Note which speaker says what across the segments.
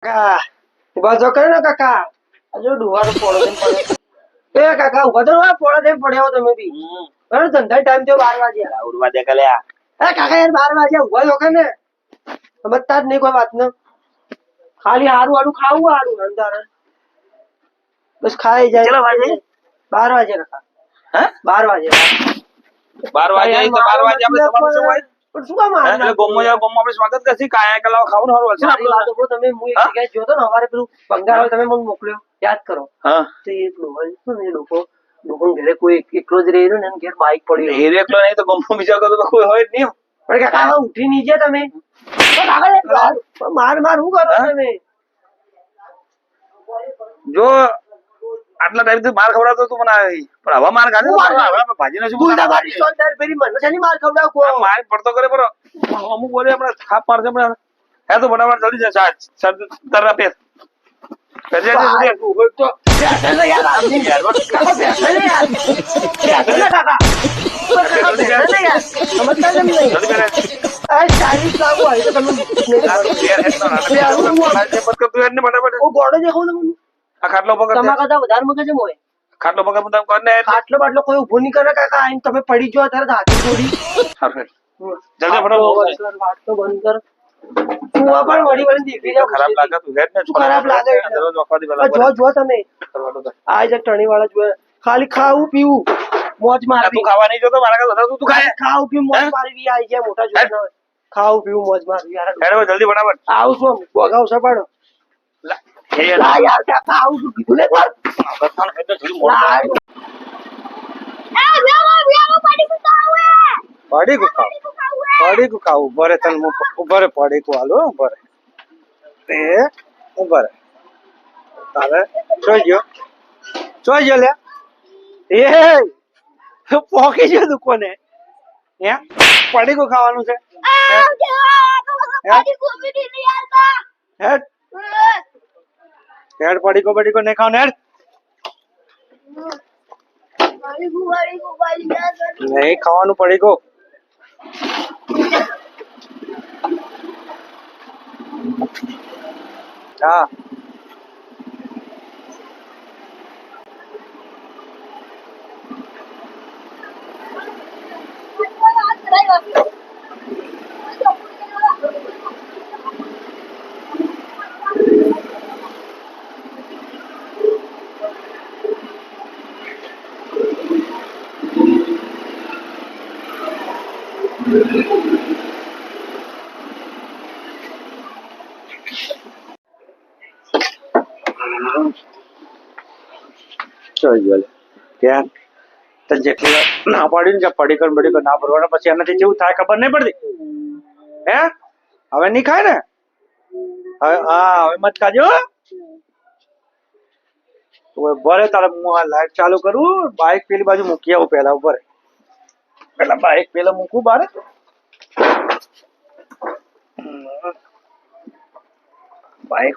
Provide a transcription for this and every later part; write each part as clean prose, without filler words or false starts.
Speaker 1: કાકા ઉભા તો કરો ને કાકા હજુ ડુહાડો પોળો થઈને પડ્યો એ કાકા ઉભા તો પોળો થઈને પડ્યો તમે બી બરાબર ધંધા ટાઈમ થયો 12 વાગ્યા
Speaker 2: ઉડવા દે કલ્યા
Speaker 1: અરે કાકા યાર 12 વાગ્યા ઉભા તો કે ને સમજતા જ નહીં કોઈ વાત ને ખાલી હારું હારું ખાવું હારું અંદર બસ ખાઈ જાય
Speaker 2: કેટલા વાગે
Speaker 1: 12 વાગે કાકા
Speaker 2: હે
Speaker 1: 12 વાગે
Speaker 2: 12 વાગે તો 12 વાગે આપણે તમારું શું હોય
Speaker 1: પણ શું કામ આ
Speaker 2: એટલે ગોમમાં જાવ ગોમમાં આપણે સ્વાગત કરશી કાયા કલાવ ખાવું હારું હશે
Speaker 1: મારી વાત સાંભળો, તમે હું એક જગ્યાએ જોતો ને અમારે પેલું ભંગાર વાળો તમે મને મોકલ્યો યાદ કરો
Speaker 2: હા
Speaker 1: તો એ ડોહો છે ને એ લોકો ઘરે કોઈ એકલો જ રહી રહ્યો ને એના ઘેર બાઈક પડ્યું
Speaker 2: એ એકલો નહીં તો ગોમમાં બીજા તો કોઈ હોય જ નહીં
Speaker 1: પણ કાકા હવે ઉઠી નહીં ગયા તમે માર માર શું કરો તમે
Speaker 2: જો આટલા ટાઈમ થી માર ખવડાવતો તું મને પણ હવે માર ખાધે હવે ભાજી નથી
Speaker 1: ભૂલતા મારી સોલદાર પેલી મને શાની માર ખવડાવ કો
Speaker 2: માર પડતો કરે પર અમુક બોલે આપણે થાપ મારશે હમણાં હે તો ફટાફટ જલ્દી જા સર તરરા પે પેજે સુધી
Speaker 1: તો યાર આમની કાકા સમજતા કેમ નહીં આ ચાલીસ લાગુ હોય તો તમે હું ગોળો દેખાવ તમને
Speaker 2: આ ખાટલો પકડ
Speaker 1: તમારા કરતા વધારે મગજ એમ હોય
Speaker 2: ખાટલો પકડ હું તને કર ને
Speaker 1: ખાટલો બાટલો કોઈ ઉભો નહીં કરે કાકા આઈને તમે પડી જાઓ ત્યારે હાથે જોડી
Speaker 2: જલ્દી ફટાફટ
Speaker 1: વાત તો બંધ કર તું પણ વળી વળી દીકરી જાવ
Speaker 2: ખરાબ લાગે તું હેડ ને
Speaker 1: ખરાબ લાગે
Speaker 2: દરરોજ વખવાદી
Speaker 1: આ જો જો તમે આ જે ટણી વાળા જો ખાલી ખાવું પીવું મોજ
Speaker 2: તું
Speaker 1: મારવી
Speaker 2: ખાવા નહીં જોતો મારા કરતા તું ખાય
Speaker 1: ખાવું પીવું મોજ મારવી આઈ જાય મોટા જોના ખાવું પીવું મોજ મારવી યાર
Speaker 2: હેડ જલ્દી ફટાફટ
Speaker 1: આવું છું બોગાવ સપાડો લા યાર કાકા આવું છું કીધું લે પર
Speaker 3: પડી ખાવું ઉભરે તને ઉભરે પડી કુ હાલો ઉભરે એ ઉભરે તારે જોઈ ગયો લે એ પોકી ગયો દુકોને હે પડી કુ ખાવાનું છે હેડ હેડ પડી કો નહીં ખાવ ને હેડ નહીં ખાવાનું પડી કો હા ત્યાં તને જેટલી ના પાડી ને પડીકર ના ભરવાના પછી એનાથી જેવું થાય ખબર નહીં પડતી હે હવે નહીં ખાય ને હવે હા હવે મત ખાજો ભરે તારે લાઈટ ચાલુ કરું બાઈક પેલી બાજુ મૂકી આવું પેલા ઉપર પેલા બાઈક પેલા મૂકું બારે બાઈક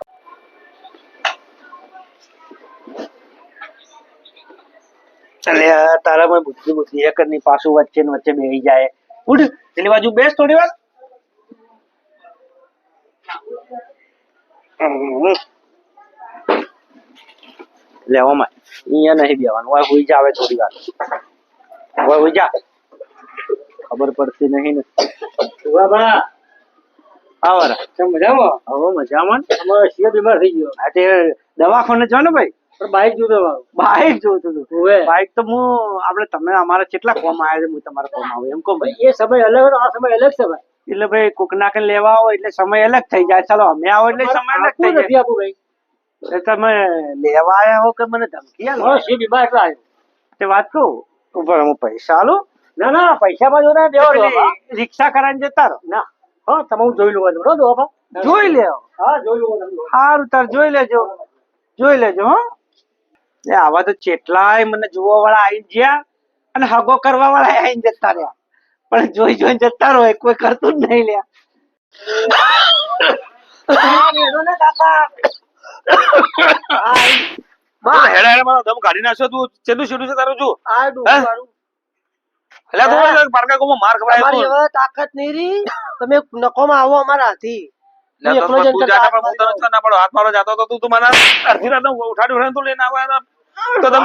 Speaker 3: ચાલે તારામાં બુદ્ધિ એક ની પાછું વચ્ચે ને વચ્ચે બેસી જાય ઉઠ પેલી બાજુ બેસ થોડી વાર લેવામાં અહીંયા નહીં બેવાનું હવે હુઈ જાવે થોડી વાર હવે હુઈ જા ખબર પડતી નહીં ને
Speaker 1: બાબા
Speaker 3: આવરા
Speaker 1: મજામાં
Speaker 3: હવે મજામાં
Speaker 1: અમારો શિયા બીમાર થઈ ગયો
Speaker 3: આજે દવાખાને જો ને ભાઈ
Speaker 1: પણ બાઈક જોતો
Speaker 3: બાઈક જોતું હતું
Speaker 1: ઓવે
Speaker 3: બાઈક તો હું આપણે તમે અમારા કેટલા કોમ આવ્યા છે હું તમારા કોમ આવું એમ કહું ભાઈ
Speaker 1: એ સમય અલગ હતો આ સમય અલગ છે ભાઈ
Speaker 3: એટલે ભાઈ કોકના કે લેવા આવો એટલે સમય અલગ થઈ જાય ચાલો અમે આવો એટલે સમય અલગ થઈ
Speaker 1: નથી આપું ભાઈ
Speaker 3: જાય તમે લેવા આવ્યા હો કે મને ધમકી આલો
Speaker 1: હા શિયા બીમાર એટલે આવ્યો
Speaker 3: તે વાત કહું ઉપર હું પૈસા આલું
Speaker 1: ના ના પૈસામાં જો ના દેવો
Speaker 3: રિક્ષા કરાવીને જતા રહો
Speaker 1: ના હા તમે હું જોઈ લઉં બરોબર બાપા
Speaker 3: જોઈ લેવો
Speaker 1: હા જોઈ લઉં
Speaker 3: સારું તાર જોઈ લેજો હો એ આવા તો ચેટલાય મને જોવા વાળા આવીને ગયા અને હગો કરવા વાળા આવીને જતા રહ્યા પણ જોઈને જતા રહો કોઈ કરતું જ નહીં લ્યા
Speaker 2: દમ કાઢી નાખશો તું ચેટલું છેટલું છે તારું છું
Speaker 1: આ ડુંગરું
Speaker 2: એટલે તું પારકા કોમાં માર ખવડાય
Speaker 1: તમારી હવે તાકાત નહીં રહી તમે નકોમાં આવો અમારા હાથી હું એકલો જઈને
Speaker 2: તું જાને પણ હું તને છે ના પડો હાથ મારો જાતો તો તું મને અડધી રાતે ઉઠાડી તું લઈને આવે તો તમ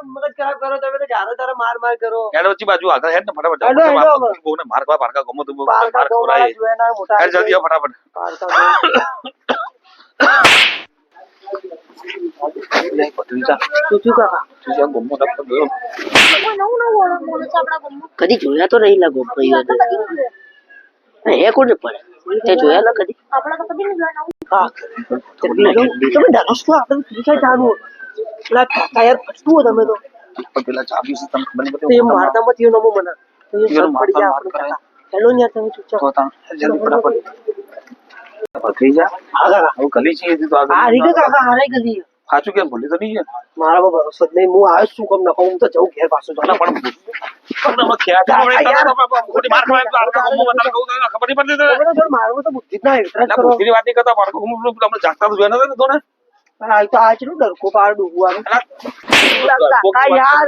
Speaker 1: મગજ ખરાબ કરો તમે તો જારો તારો માર માર કરો
Speaker 2: હેડ વચ્ચી બાજુ આગળ હેડ ને ફટાફટ
Speaker 1: હેડો, હેડો.
Speaker 2: કોને માર ખવા પારકા ગમો તું
Speaker 1: પારકા
Speaker 2: માર
Speaker 1: ગોવાળા
Speaker 2: ખવરાય
Speaker 1: જોયા ના મોટા
Speaker 2: હેડ જલ્દી આવ ફટાફટ
Speaker 1: પારકા
Speaker 2: લે પતુજા
Speaker 1: શું કાકા
Speaker 2: તું જ્યાં ગમો તક તો ગયો
Speaker 1: કદી જોયા તો નહીં લાગો ભાઈઓ હે કોને પડે તે જોયા ના કદી હા તમે ડરો છો આપણે પીછા ચાલુ પેલા કાકા યાર ફસતું તમે તો
Speaker 2: પેલા ચાબી છે તમને ખબર નહીં
Speaker 1: તે
Speaker 2: પડતી
Speaker 1: મારતા મત યો નમો મને તો એ
Speaker 2: યાર
Speaker 1: સબ પડી જાય
Speaker 2: મારતા
Speaker 1: આપણે હેલો યાર તમે ચૂપચાપ
Speaker 2: તો તા જલ્દી ફટાફટ પતુજા
Speaker 1: આગળ
Speaker 2: હું ગલી છે તો આગળ
Speaker 1: આ રીગે કાકા હારે ગલી
Speaker 2: સાચું કેમ ભૂલી તો નહીં
Speaker 1: મારા પર ભરોસો જ નહીં હું આવ્યો શું કમ નકો હું તો જઉં ઘેર પાછો
Speaker 2: ના પણ તમે ખ્યાલ ખોટી માર ખાવા તો આડકા ગમો બતાને કહું તો ખબર નહીં પડતી તને
Speaker 1: મારું તો બુદ્ધિ ના ઇન્ટરેસ્ટ
Speaker 2: ના
Speaker 1: કરો
Speaker 2: બુદ્ધિની વાત નહીં કરતા પારકો ગમો તમને જાગતા તો જોયા નતા તો ને
Speaker 1: આ તો આજ નું ડરકો પાડ ડૂબવાનું કાકા યાર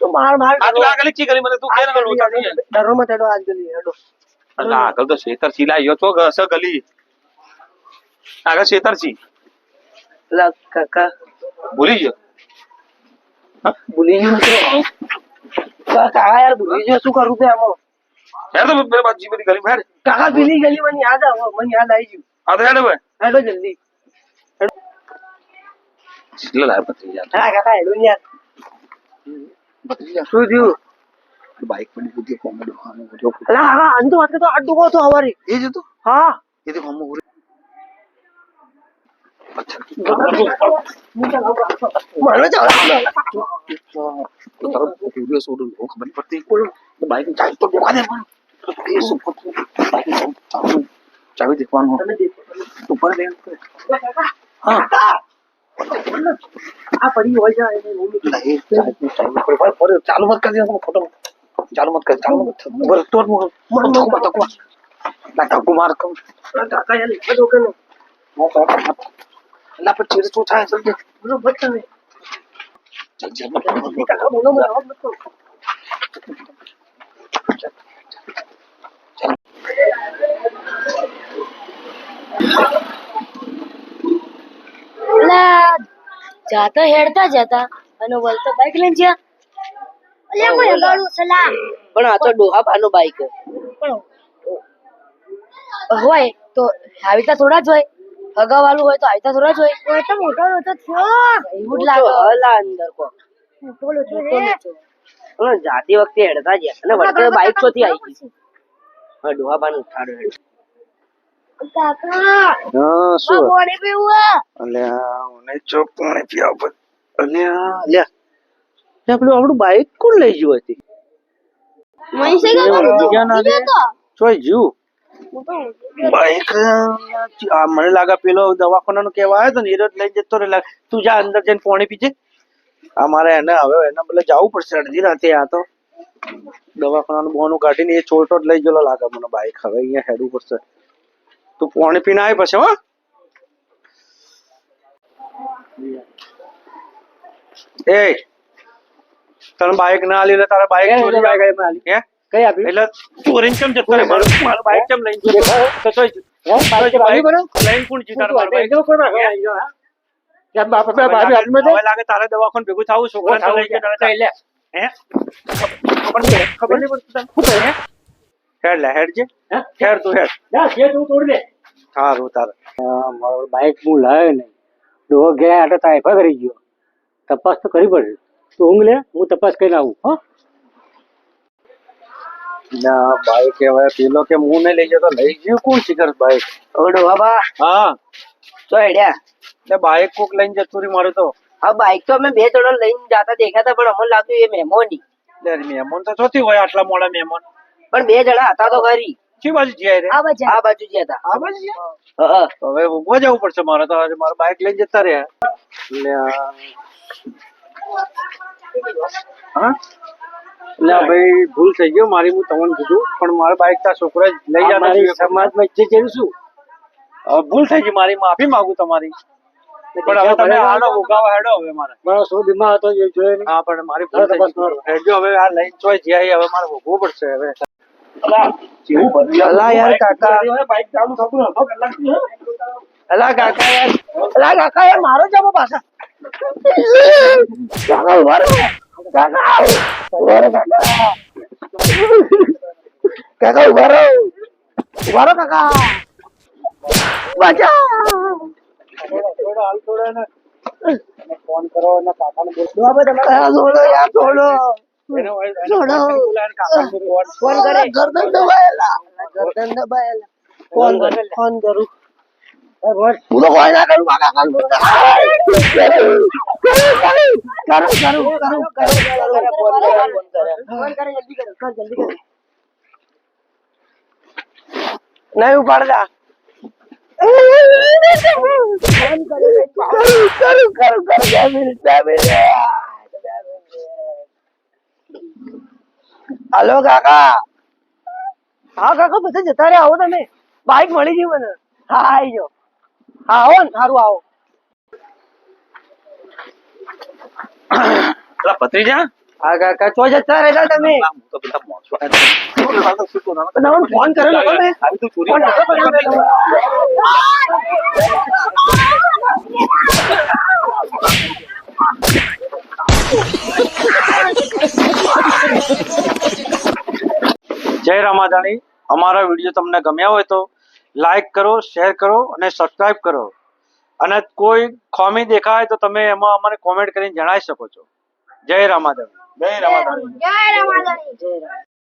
Speaker 1: તો માર માર
Speaker 2: આ તું આગળ ચી ગલી મને તું કે ના લોચા નહીં
Speaker 1: ડરો મત હેડો આજ ગલી હેડો
Speaker 2: અલા આગળ તો શેતર સિલાયો છો ઘસ ગલી આગળ શેતર સી
Speaker 1: લા કાકા
Speaker 2: ભૂલી ગયો
Speaker 1: ભૂલી ગયો તો કાકા યાર ભૂલી ગયો શું કરું તે આમાં
Speaker 2: યાર તો મેરે બાજી બધી ગલી ભાઈ
Speaker 1: કાકા ભૂલી ગઈ મને યાદ આવો મને યાદ આવી ગયું
Speaker 2: આ તો હેડ ભાઈ
Speaker 1: હેડો જલ્દી
Speaker 2: સિલે લાય પતી યાર
Speaker 1: હા કાકા હેડો યાર
Speaker 2: પતી યાર
Speaker 1: શું થયું
Speaker 2: બાઈક પર બુદ્ધિ કોમેડી ખાવાનું બધો
Speaker 1: અલા કાકા આન તો વાત કરતો આ ડૂબો તો હવારે
Speaker 2: એ જ તો
Speaker 1: હા
Speaker 2: એ તો હમ ઉરે
Speaker 1: મને ચાલો
Speaker 2: તો તારો વિડિયો છોડું ખબર નહીં પડતી તો બાઈક ચાવી તો દેખા દે પણ એ શું બાઈક ચાવી દેખવાનું ઉપર દે હા
Speaker 1: આ પડી હોય જાય
Speaker 2: ચાલુ મત કરી ફોટો ચાલુ મત કર બર તોડ ના ધક્કો માર કમ
Speaker 1: કાકા યાર લેવા દો કે નો
Speaker 2: ના પર ચીર તો થાય સમજે
Speaker 1: બોલો બત તમે
Speaker 2: ચલ ચલ
Speaker 1: કાકા બોલો મને આવાજ મત કરો
Speaker 4: જાતા હેડતા જતા અને વળતો બાઈક લઈને જ્યાં અલ્યા કોઈ હગાડું સલામ
Speaker 1: પણ આ તો ડોહા બાનો બાઈક
Speaker 4: પણ હોય તો આવીતા થોડા જ હોય હગાવાળું હોય તો આવીતા થોડા જ હોય હોય તો મોટો લોચો થયો એવું જ લાગે
Speaker 1: હલા અંદર કો
Speaker 4: મોટો લોચો રે
Speaker 1: પણ જાતી વખતે હેડતા જ અને વળતે બાઈક ચોથી આવી ગઈ હા ડોહા બાનો ઉઠાડ્યો હેડ
Speaker 4: કાકા
Speaker 2: હા
Speaker 4: આ બોડી પીવું
Speaker 2: અલ્યા મને ચોક પાણી પીવા પર અલ્યા
Speaker 1: લ્યા લે પેલું આપણું બાઈક કોણ લઈ ગયું હતી
Speaker 4: મહીસે
Speaker 1: ચોય જીવ
Speaker 2: બાઈક
Speaker 3: આ મને લાગે પેલો દવાખાનાનો કહેવા આવ્યો તો ને એ જ લઈ જતો રે તું જા અંદર જઈને પાણી પીજે આ મારે એને હવે એના બદલે જવું પડશે અડધી રાતે આ તો દવાખાનાનું બોનું કાઢીને એ છોટો જ લઈ ગયેલો લાગે મને બાઈક હવે અહીંયા હેડવું પડશે તું પાણી પીને આવી પછી હો એ તને બાઈક ના આલી એટલે તારા બાઈક ચોરી હે
Speaker 1: કઈ આપી
Speaker 3: એટલે ચોરીને કેમ જતો રે મારું બાઈક કેમ લઈને ગયો તો ચોય લઈને કોણ જી તારા બાઈક હવે લાગે તારે દવાખાને ભેગું થવું છોકરા લઈ ગયો લે હે ખબર નહીં પડતી તને હેડ લે હેડ જે હેડ તું હેડ સારું તારે
Speaker 5: મારું બાઈક હું લાવ્યો નહીં ડોહો ગયા આટો તાઇફા કરી ગયો તપાસ તો કરવી પડે તું ઊંઘ લે હું તપાસ કરીને આવું હો
Speaker 3: ના બાઈક હવે પેલો કે હું નહીં લઈ જતો લઈ ગયો કોણ શીખર બાઈક
Speaker 1: ઓ ડોહા બા
Speaker 3: હા
Speaker 1: ચો હેડ્યા
Speaker 3: એટલે બાઈક કોક લઈને જતું રહ્યું મારું તો
Speaker 1: હા બાઈક તો અમે બે જણા લઈને જાતા દેખાતા પણ અમને લાગ્યું એ મહેમાની
Speaker 3: મહેમાન તો ચોથી હોય આટલા મોડા મહેમાન
Speaker 1: પણ બે જણા હતા તો ખરી
Speaker 3: શી બાજુ જાય રે
Speaker 4: આ બજા
Speaker 1: આ બાજુ જ હતા
Speaker 3: આ બાજુ ગયા?
Speaker 1: હા
Speaker 3: તો હવે ઊંઘવા જવું પડશે મારે તો આજે મારું બાઈક લઈને જતા રહ્યા એટલે હા એટલે ભાઈ ભૂલ થઈ ગયો મારી હું તમને કીધું પણ મારું બાઈક તાર છોકરા લઈ જતા
Speaker 5: મારી સમાજમાં ઇજ્જત જેવું શું
Speaker 3: ભૂલ થઈ ગઈ મારી માફી માંગુ તમારી પણ હવે તમે હાડો ઉગાવો હેડો હવે મારે
Speaker 5: મારો શું બીમાર હતો એ જોયો નહીં
Speaker 3: હા પણ મારી ભૂલ થઈ ગઈ હેડજો હવે આ લઈને ચોય જ્યાં હવે મારે ભોગવવું પડશે હવે
Speaker 2: જેવું બદલ્યું.
Speaker 3: અલા યાર કાકા.
Speaker 2: બાઈક ચાલુ થતું અડધો કલાક થયો.
Speaker 3: અલા કાકા યાર, અલા કાકા યાર મારો જમો પાછા.
Speaker 1: કાકા ઉભા રહો. કાકા ઉભા રહો કાકા. કાકા ઉભા રહો. ઉભા રહો કાકા. બચાવ.
Speaker 5: ફોન કરો અને કાકાને બોલો.
Speaker 1: છોડો યાર છોડો. છોડો.
Speaker 3: ફોન કરે.
Speaker 1: ગરદન દબાયેલા. ગરદન દબાયેલા. ફોન કરું. હું તો કોઈ ના કરું કાકા કરું.
Speaker 3: નહીં ઉપાડતા.
Speaker 1: હાલો કાકા.
Speaker 3: હા કાકા બધા જતા રહ્યા, આવો તમે. બાઈક મળી ગઈ મને. હા આવી જાઓ. હા આવો ને, સારું આવો.
Speaker 2: પેલા ભત્રીજા
Speaker 3: હા કાકા ચો જતા રહેતા તમે.
Speaker 2: હું તો પેલા પહોંચવા
Speaker 3: તમને ફોન કરેલો તમે.
Speaker 2: આવી તો ચોરી
Speaker 3: ફોન નતો કરેલો. જય રામાધાણી. અમારા વિડીયો તમને ગમ્યા હોય તો લાઈક કરો, શેર કરો અને સબસ્ક્રાઇબ કરો. અને કોઈ ખામી દેખાય તો તમે એમાં અમને કોમેન્ટ કરીને જણાવી શકો છો. જય રામાધાણી.
Speaker 2: જય રામાધાણી.
Speaker 4: જય રામાધાણી.